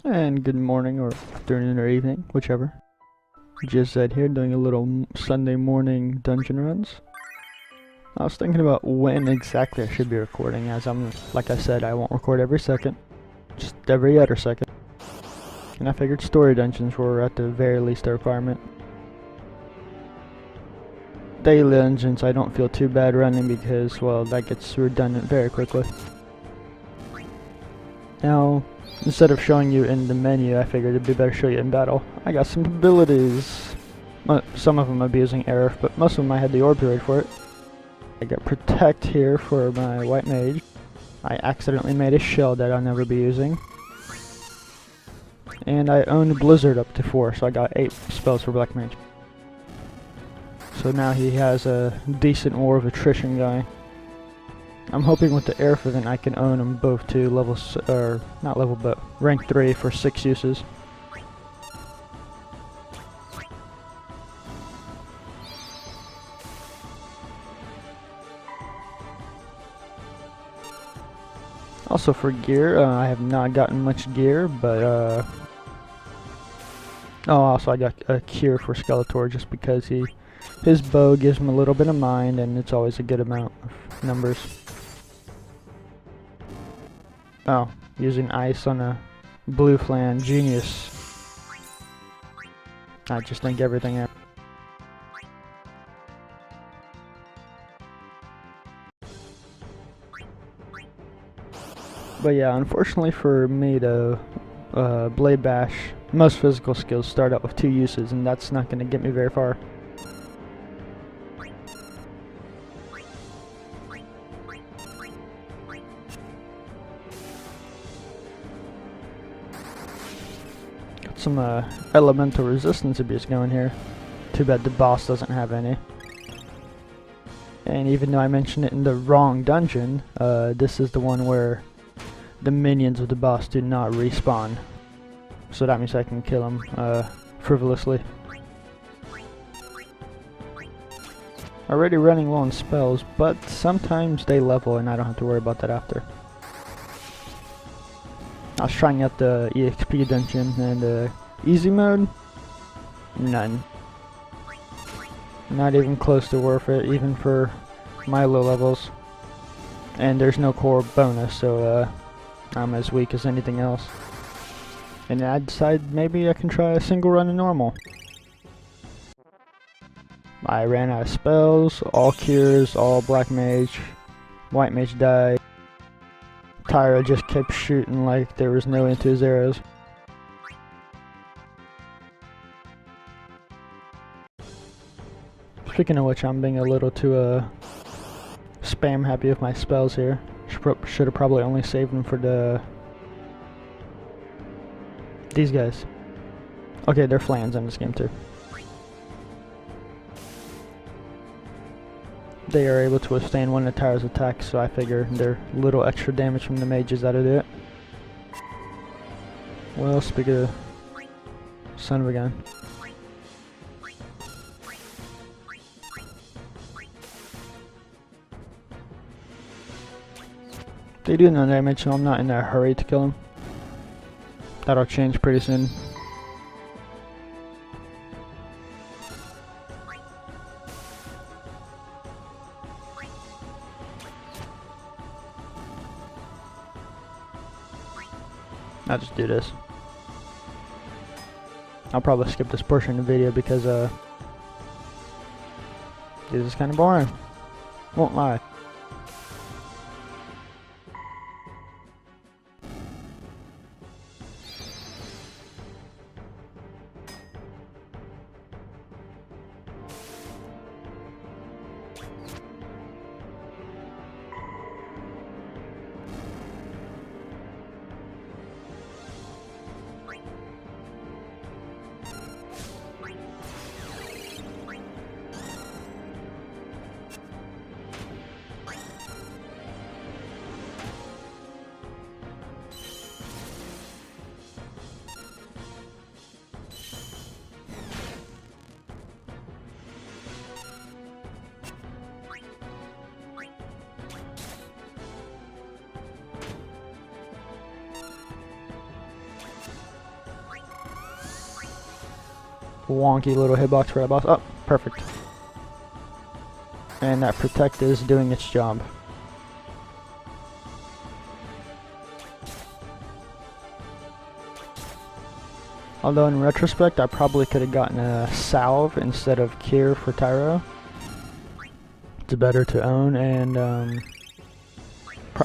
And good morning or afternoon or evening, whichever. Just Zed here doing a little Sunday morning dungeon runs. I was thinking about when exactly I should be recording, as like I said, I won't record every second, just every other second. And I figured story dungeons were at the very least a requirement. Daily dungeons I don't feel too bad running because, well, that gets redundant very quickly. Now, instead of showing you in the menu, I figured it'd be better to show you in battle. I got some abilities. Some of them I'd be using Aerith, but most of them I had the orb period for it. I got Protect here for my White Mage. I accidentally made a shell that I'll never be using. And I own Blizzard up to 4, so I got 8 spells for Black Mage. So now he has a decent War of Attrition guy. I'm hoping with the Aerith event I can own them both to rank 3 for 6 uses. Also for gear, I have not gotten much gear, but also I got a cure for Skeletor just because his bow gives him a little bit of mind and it's always a good amount of numbers. Oh, using ice on a blue flan, genius. I just think everything out. But yeah, unfortunately for me, the Blade Bash, most physical skills start out with 2 uses, and that's not going to get me very far. Got some elemental resistance abuse going here. Too bad the boss doesn't have any. And even though I mentioned it in the wrong dungeon, this is the one where the minions of the boss do not respawn. So that means I can kill them frivolously. Already running low on spells, but sometimes they level and I don't have to worry about that after. I was trying out the EXP dungeon and easy mode, none. Not even close to worth it, even for my low levels. And there's no core bonus, so I'm as weak as anything else. And I decided maybe I can try a single run of normal. I ran out of spells, all cures, all Black Mage, White Mage died. Tyra just kept shooting like there was no end to his arrows. Speaking of which, I'm being a little too spam happy with my spells here. Should have probably only saved them for these guys. Okay, they're flans in this game too. They are able to withstand one of Tyra's attacks, so I figure they're little extra damage from the mages that'll do it. Well, speak of son of a gun. They do know damage, so I'm not in a hurry to kill him. That'll change pretty soon. I'll just do this. I'll probably skip this portion of the video because this is kind of boring. Won't lie. wonky little hitbox for that boss. Oh, perfect. And that protect is doing its job. Although in retrospect, I probably could have gotten a salve instead of cure for Tyro. It's better to own, and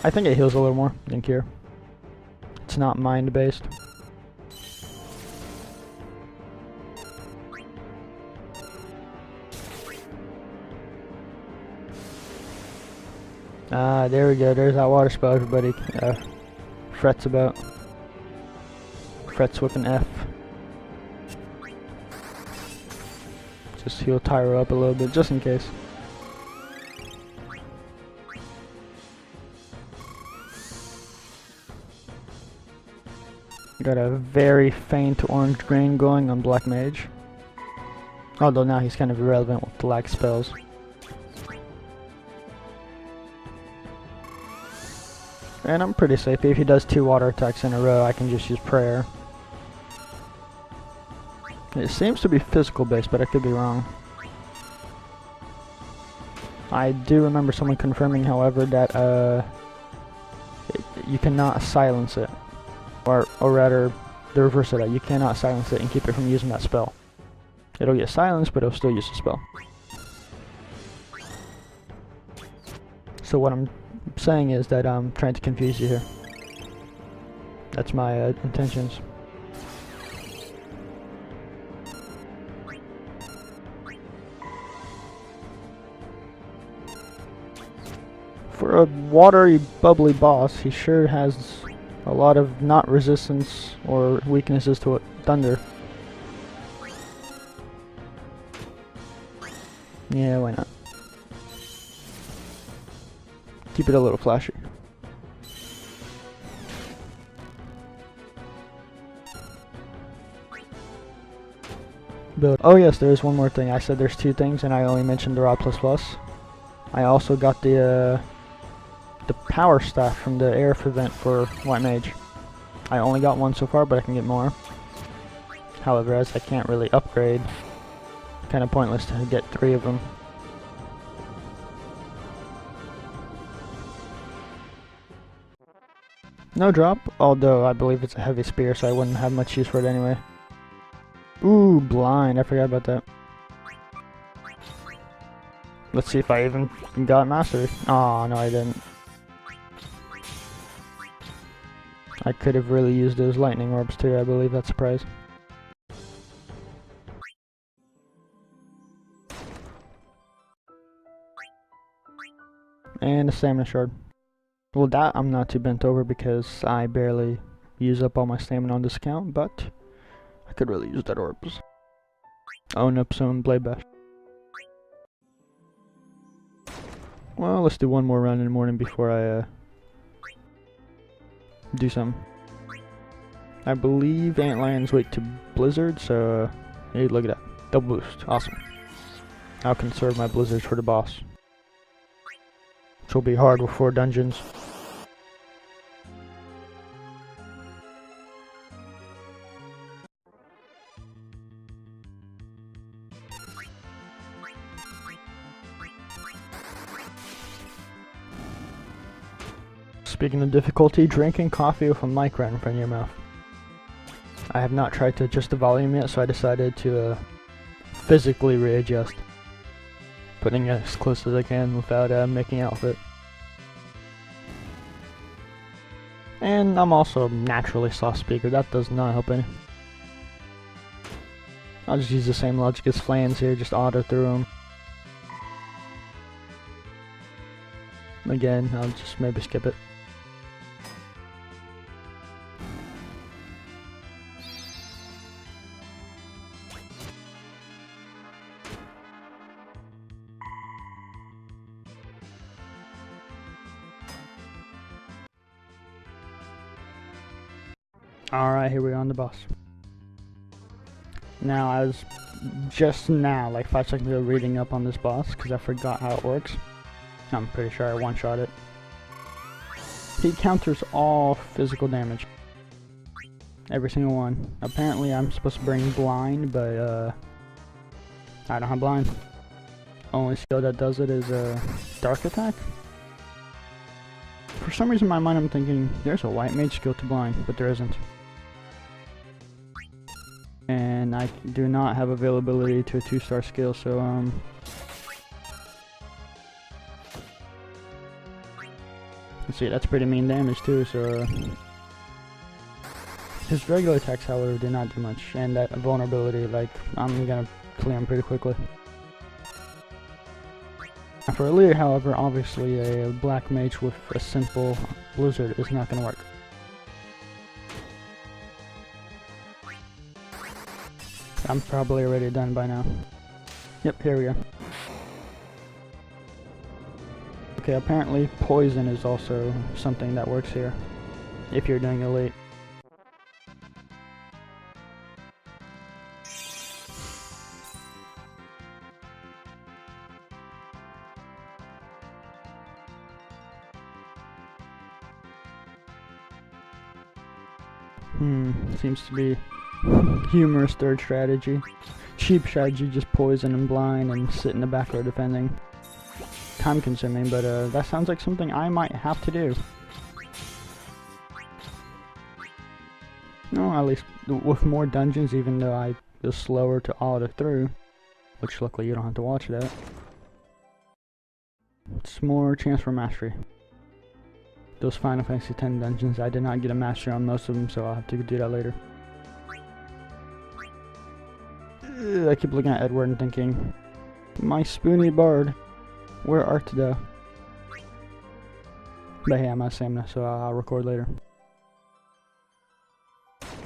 I think it heals a little more than cure. It's not mind based. Ah, there we go. There's that water spell everybody frets about. Frets with an F. Just heal Tyro up a little bit, just in case. Got a very faint orange grain going on Black Mage. Although now he's kind of irrelevant with the lag spells. And I'm pretty safe. If he does 2 water attacks in a row, I can just use prayer. It seems to be physical based, but I could be wrong. I do remember someone confirming, however, that you cannot silence it. Or rather, the reverse of that. You cannot silence it and keep it from using that spell. It'll get silenced, but it'll still use the spell. So what I'm saying is that I'm trying to confuse you here. That's my intentions. For a watery, bubbly boss, he sure has a lot of not resistance or weaknesses to it. Thunder. Yeah, why not? Keep it a little flashy. Build. Oh yes, there is one more thing. I said there's 2 things, and I only mentioned the Rod++. I also got the power staff from the Aerith event for White Mage. I only got 1 so far, but I can get more. However, as I can't really upgrade, kind of pointless to get 3 of them. No drop, although I believe it's a heavy spear, so I wouldn't have much use for it anyway. Ooh, blind, I forgot about that. Let's see if I even got mastery. Oh, no I didn't. I could have really used those lightning orbs too, I believe that's a prize. And a stamina shard. Well, that I'm not too bent over because I barely use up all my stamina on this account, but I could really use that orbs. Own up some blade bash. Well, let's do one more run in the morning before I do something. I believe Antlion's weak to Blizzard, so hey, look at that. Double boost. Awesome. I'll conserve my Blizzards for the boss. Which will be hard with 4 dungeons. Speaking of difficulty, drinking coffee with a mic right in front of your mouth. I have not tried to adjust the volume yet, so I decided to physically readjust. Putting it as close as I can without making out with it. And I'm also a naturally soft speaker, that does not help any. I'll just use the same logic as Flans here, just auto through them. Again, I'll just maybe skip it. Alright, here we are on the boss. Now, I was just now, like 5 seconds ago, reading up on this boss because I forgot how it works. I'm pretty sure I one-shot it. He counters all physical damage. Every single one. Apparently I'm supposed to bring blind, but I don't have blind. Only skill that does it is dark attack. For some reason in my mind I'm thinking there's a white mage skill to blind, but there isn't. And I do not have availability to a 2-star skill, so let's see, that's pretty mean damage too, so his regular attacks, however, do not do much, and that vulnerability, like, I'm gonna clear him pretty quickly. And for a leader, however, obviously a black mage with a simple blizzard is not gonna work. I'm probably already done by now. Yep, here we go. Okay, apparently poison is also something that works here, if you're doing elite. Seems to be humorous third strategy. Cheap strategy, just poison and blind and sit in the back row defending. Time consuming, but that sounds like something I might have to do. No, at least with more dungeons, even though I was slower to auto through, which luckily you don't have to watch that. It's more chance for mastery. Those Final Fantasy X dungeons, I did not get a mastery on most of them, so I'll have to do that later. I keep looking at Edward and thinking, my spoony bard, where art thou? But hey, I'm out of stamina, so I'll record later.